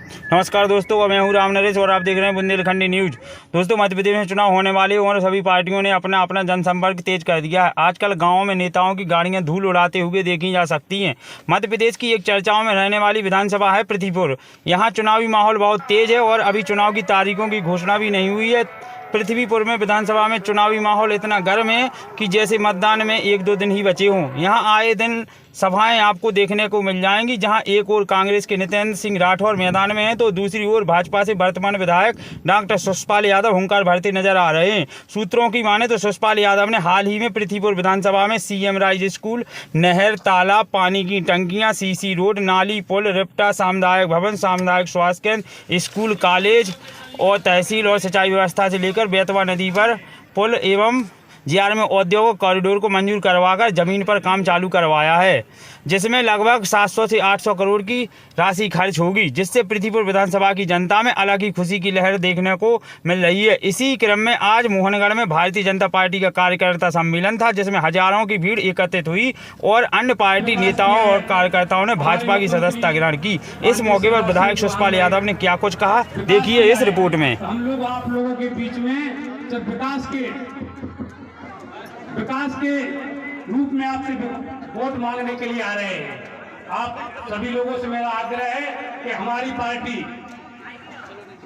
नमस्कार दोस्तों, मैं हूं राम नरेश और आप देख रहे हैं बुंदेलखंडी न्यूज। दोस्तों, मध्य प्रदेश में चुनाव होने वाले और सभी पार्टियों ने अपना अपना जनसंपर्क तेज कर दिया है। आजकल गांवों में नेताओं की गाड़ियां धूल उड़ाते हुए देखी जा सकती हैं। मध्य प्रदेश की एक चर्चाओं में रहने वाली विधानसभा है पृथ्वीपुर। यहाँ चुनावी माहौल बहुत तेज है और अभी चुनाव की तारीखों की घोषणा भी नहीं हुई है। पृथ्वीपुर में विधानसभा में चुनावी माहौल इतना गर्म है कि जैसे मतदान में 1-2 दिन ही बचे हों। यहाँ आए दिन सभाएं आपको देखने को मिल जाएंगी, जहां एक ओर कांग्रेस के नितेंद्र सिंह राठौर मैदान में हैं तो दूसरी ओर भाजपा से वर्तमान विधायक डॉक्टर सुषपाल यादव हुंकार भरते नजर आ रहे हैं। सूत्रों की माने तो सुषपाल यादव ने हाल ही में पृथ्वीपुर विधानसभा में सीएम राइज स्कूल, नहर, तालाब, पानी की टंकियां, सीसी रोड, नाली, पुल, रिप्टा, सामुदायिक भवन, सामुदायिक स्वास्थ्य केंद्र, स्कूल, कॉलेज और तहसील और सिंचाई व्यवस्था से लेकर बेतवा नदी पर पुल एवं जीआर में औद्योगिक कॉरिडोर को मंजूर करवाकर जमीन पर काम चालू करवाया है, जिसमें लगभग 700 से 800 करोड़ की राशि खर्च होगी, जिससे पृथ्वीपुर विधानसभा की जनता में अलग ही खुशी की लहर देखने को मिल रही है। इसी क्रम में आज मोहनगढ़ में भारतीय जनता पार्टी का कार्यकर्ता सम्मेलन था, जिसमें हजारों की भीड़ एकत्रित हुई और अन्य पार्टी नेताओं और कार्यकर्ताओं ने भाजपा की सदस्यता ग्रहण की। इस मौके पर विधायक सुषपाल यादव ने क्या कुछ कहा, देखिए इस रिपोर्ट में। हम लोग आप लोगों के बीच में जब विकास के रूप में आपसे वोट मांगने के लिए आ रहे हैं। आप सभी लोगों से मेरा आग्रह है कि हमारी पार्टी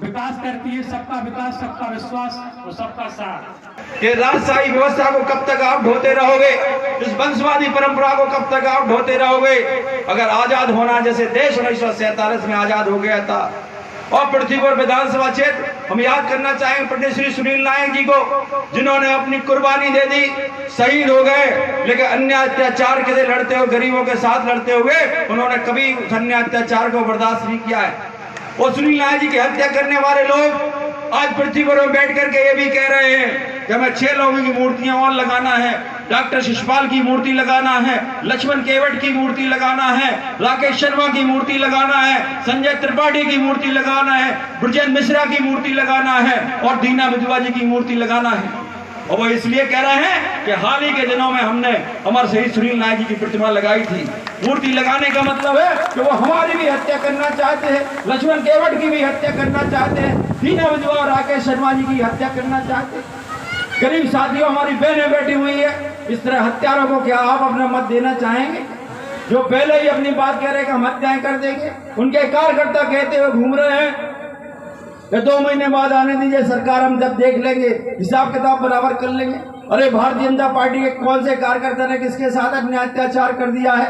विकास करती है, सबका विकास, सबका विश्वास और सबका साथ। ये राजशाही व्यवस्था को कब तक आप ढोते रहोगे? इस वंशवादी परंपरा को कब तक आप ढोते रहोगे? अगर आजाद होना जैसे देश 1947 में आजाद हो गया था और पृथ्वीपुर विधानसभा क्षेत्र हम याद करना चाहेंगे पंडित श्री सुनील नायक जी को, जिन्होंने अपनी कुर्बानी दे दी, शहीद हो गए, लेकिन अन्य अत्याचार के लिए लड़ते हुए, गरीबों के साथ लड़ते हुए उन्होंने कभी अन्य अत्याचार को बर्दाश्त नहीं किया है। और सुनील नायक जी की हत्या करने वाले लोग आज पृथ्वीपुर में बैठ करके ये भी कह रहे हैं कि हमें 6 लोगों की मूर्तियां और लगाना है, डॉक्टर शिषपाल की मूर्ति लगाना है, लक्ष्मण केवट की मूर्ति लगाना है, राकेश शर्मा की मूर्ति लगाना है, संजय त्रिपाठी की मूर्ति लगाना है, ब्रजेंद्र मिश्रा की मूर्ति लगाना है और दीना विधवा जी की मूर्ति लगाना है। और वो इसलिए कह रहे हैं कि हाल ही के दिनों में हमने अमर शहीद सुनील नायक जी की प्रतिमा लगाई थी। मूर्ति लगाने का मतलब है कि वो हमारी भी हत्या करना चाहते हैं, लक्ष्मण केवट की भी हत्या करना चाहते हैं, दीना विधवा और राकेश शर्मा जी की हत्या करना चाहते हैं। गरीब साथियों, हमारी बहनें बैठी हुई है, इस तरह हत्यारों को क्या आप अपना मत देना चाहेंगे? जो पहले ही अपनी बात कह रहे हैं कि हम हत्याएं कर देंगे, उनके कार्यकर्ता कहते हुए घूम रहे हैं कि 2 महीने बाद आने दीजिए सरकार, हम जब देख लेंगे, हिसाब किताब बराबर कर लेंगे। अरे भारतीय जनता पार्टी के कौन से कार्यकर्ता ने किसके साथ अन्य अत्याचार कर दिया है?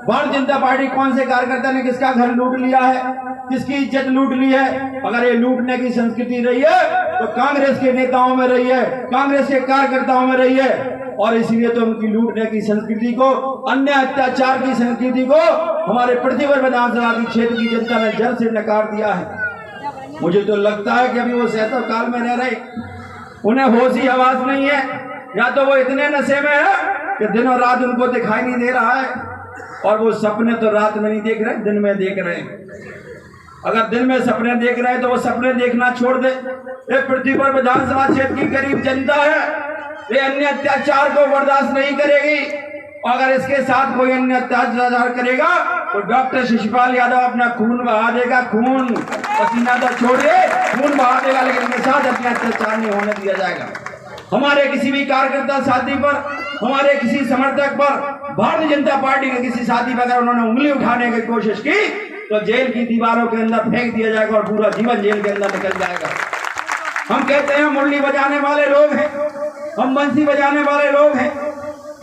भारतीय जनता पार्टी कौन से कार्यकर्ता ने किसका घर लूट लिया है, किसकी इज्जत लूट ली है? अगर ये लूटने की संस्कृति रही है तो कांग्रेस के नेताओं में रही है, कांग्रेस के कार्यकर्ताओं में रही है, और इसीलिए तो उनकी लूटने की संस्कृति को, अन्य अत्याचार की संस्कृति को हमारे पृथ्वीपुर विधानसभा की क्षेत्र की जनता ने जड़ से नकार दिया है। मुझे तो लगता है कि अभी वो सहतो काल में रह रहे, उन्हें होश ही आवाज नहीं है, या तो वो इतने नशे में है कि दिनों रात उनको दिखाई नहीं दे रहा है, और वो सपने तो रात में नहीं देख रहे, दिन में देख रहे हैं। अगर दिन में सपने देख रहे हैं तो वो सपने देखना छोड़ दे। ये पृथ्वीपुर विधानसभा क्षेत्र की गरीब जनता है, ये अन्य अत्याचार को बर्दाश्त नहीं करेगी। अगर इसके साथ कोई अन्य अत्याचार करेगा तो डॉक्टर शिषपाल यादव अपना खून बहा देगा, खून पसीना तो छोड़िए, खून बहा देगा, लेकिन इनके साथ अन्य अत्याचार नहीं होने दिया जाएगा। हमारे किसी भी कार्यकर्ता साथी पर, हमारे किसी समर्थक पर, भारतीय जनता पार्टी के किसी साथी पर अगर उन्होंने उंगली उठाने की कोशिश की तो जेल की दीवारों के अंदर फेंक दिया जाएगा और पूरा जीवन जेल के अंदर निकल जाएगा। हम कहते हैं मुरली बजाने वाले लोग हैं, हम बंसी बजाने वाले लोग हैं,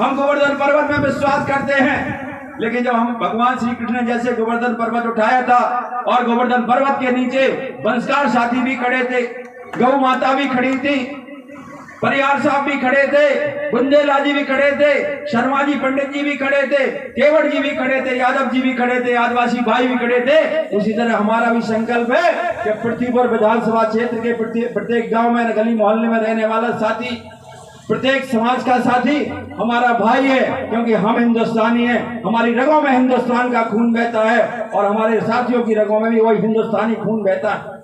हम गोवर्धन पर्वत में विश्वास करते हैं, लेकिन जब हम भगवान श्री कृष्ण ने जैसे गोवर्धन पर्वत उठाया था और गोवर्धन पर्वत के नीचे वंशकार साथी भी खड़े थे, गौ माता भी खड़ी थी, परिहार साहब भी खड़े थे, बुंदेला जी भी खड़े थे, शर्मा जी पंडित जी भी खड़े थे, केवट जी भी खड़े थे, यादव जी भी खड़े थे, आदिवासी भाई भी खड़े थे, उसी तरह हमारा भी संकल्प है कि पृथ्वीपुर विधानसभा क्षेत्र के प्रत्येक गांव में, गली मोहल्ले में रहने वाला साथी, प्रत्येक समाज का साथी हमारा भाई है, क्योंकि हम हिंदुस्तानी हैं, हमारी रगों में हिंदुस्तान का खून बहता है और हमारे साथियों की रगों में भी वही हिंदुस्तानी खून बहता है।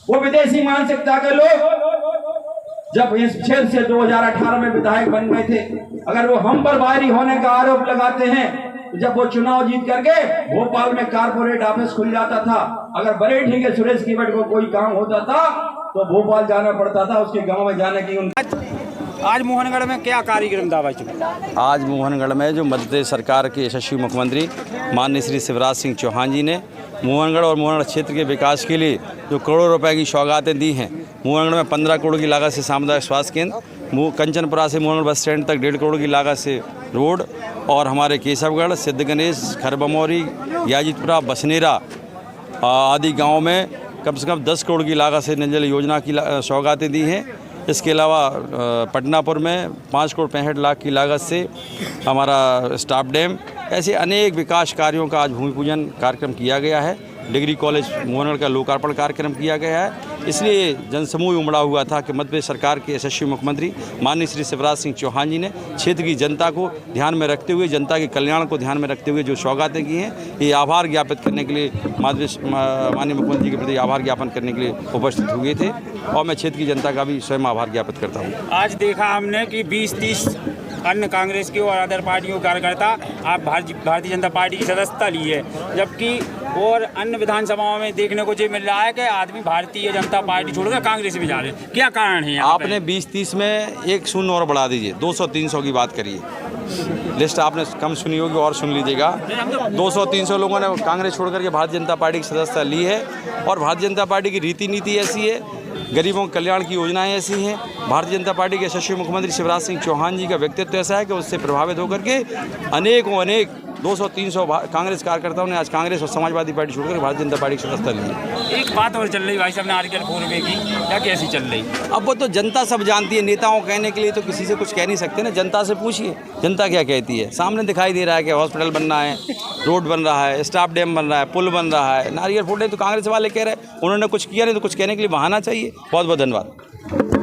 वो विदेशी मानसिकता के लोग जब इस क्षेत्र से 2018 में विधायक बन गए थे, अगर वो हम पर बाहरी होने का आरोप लगाते हैं जब वो चुनाव जीत करके भोपाल में कारपोरेट ऑफिस खुल जाता था, अगर बरेठी के सुरेश कीवट को कोई काम होता था तो भोपाल जाना पड़ता था, उसके गांव में जाने की। आज मोहनगढ़ में क्या कार्यक्रम था भाई? आज मोहनगढ़ में जो मध्य प्रदेश सरकार के यशस्वी मुख्यमंत्री माननीय श्री शिवराज सिंह चौहान जी ने मोहनगढ़ और मोहनगढ़ क्षेत्र के विकास के लिए जो करोड़ों रुपए की सौगातें दी हैं। मोहनगढ़ में 15 करोड़ की लागत से सामुदायिक स्वास्थ्य केंद्र, कंचनपुरा से मोहनगढ़ बस स्टैंड तक 1.5 करोड़ की लागत से रोड, और हमारे केशवगढ़, सिद्ध गणेश, खरबमौरी, याजितपुरा, बसनेरा आदि गाँव में कम से कम 10 करोड़ की लागत से नल जल योजना की सौगातें दी हैं। इसके अलावा पटनापुर में 5 करोड़ 65 लाख की लागत से हमारा स्टाफ डैम, ऐसे अनेक विकास कार्यों का आज भूमि पूजन कार्यक्रम किया गया है। डिग्री कॉलेज मोहनगढ़ का लोकार्पण कार्यक्रम किया गया है। इसलिए जनसमूह उमड़ा हुआ था कि मध्य प्रदेश सरकार के यशस्वी मुख्यमंत्री माननीय श्री शिवराज सिंह चौहान जी ने क्षेत्र की जनता को ध्यान में रखते हुए, जनता के कल्याण को ध्यान में रखते हुए जो सौगातें की हैं, ये आभार ज्ञापित करने के लिए माननीय मुख्यमंत्री के प्रति आभार ज्ञापन करने के लिए उपस्थित हुए थे, और मैं क्षेत्र की जनता का भी स्वयं आभार ज्ञापित करता हूँ। आज देखा हमने कि 20-30 अन्य कांग्रेस के और अदर पार्टियों के कार्यकर्ता आप भारतीय जनता पार्टी की सदस्यता ली है, जबकि और अन्य विधानसभाओं में देखने को ये मिल रहा है कि आदमी भारतीय जनता पार्टी छोड़कर कांग्रेस में जा रहे हैं। क्या कारण है? आपने 20-30 में एक शून्य और बढ़ा दीजिए, 200-300 की बात करिए। लिस्ट आपने कम सुनी होगी और सुन लीजिएगा। 200-300 लोगों ने कांग्रेस छोड़ करके भारतीय जनता पार्टी की सदस्यता ली है, और भारतीय जनता पार्टी की रीति नीति ऐसी है, गरीबों के कल्याण की योजनाएं ऐसी हैं। भारतीय जनता पार्टी के यशस्वी मुख्यमंत्री शिवराज सिंह चौहान जी का व्यक्तित्व ऐसा है कि उससे प्रभावित होकर के अनेक 200-300 कांग्रेस कार्यकर्ताओं ने आज कांग्रेस और समाजवादी पार्टी छोड़कर भारतीय जनता पार्टी की सदस्यता ली। एक बात और चल रही भाई साहब ने आर्टिकल 4 की, क्या कैसी चल रही? अब वो तो जनता सब जानती है, नेताओं कहने के लिए तो किसी से कुछ कह नहीं सकते ना। जनता से पूछिए जनता क्या कहती है। सामने दिखाई दे रहा है कि हॉस्पिटल बन रहा है, रोड बन रहा है, स्टाफ डैम बन रहा है, पुल बन रहा है। नारियल फूट रहे तो कांग्रेस वाले कह रहे हैं, उन्होंने कुछ किया नहीं तो कुछ कहने के लिए बहाना चाहिए। बहुत बहुत धन्यवाद।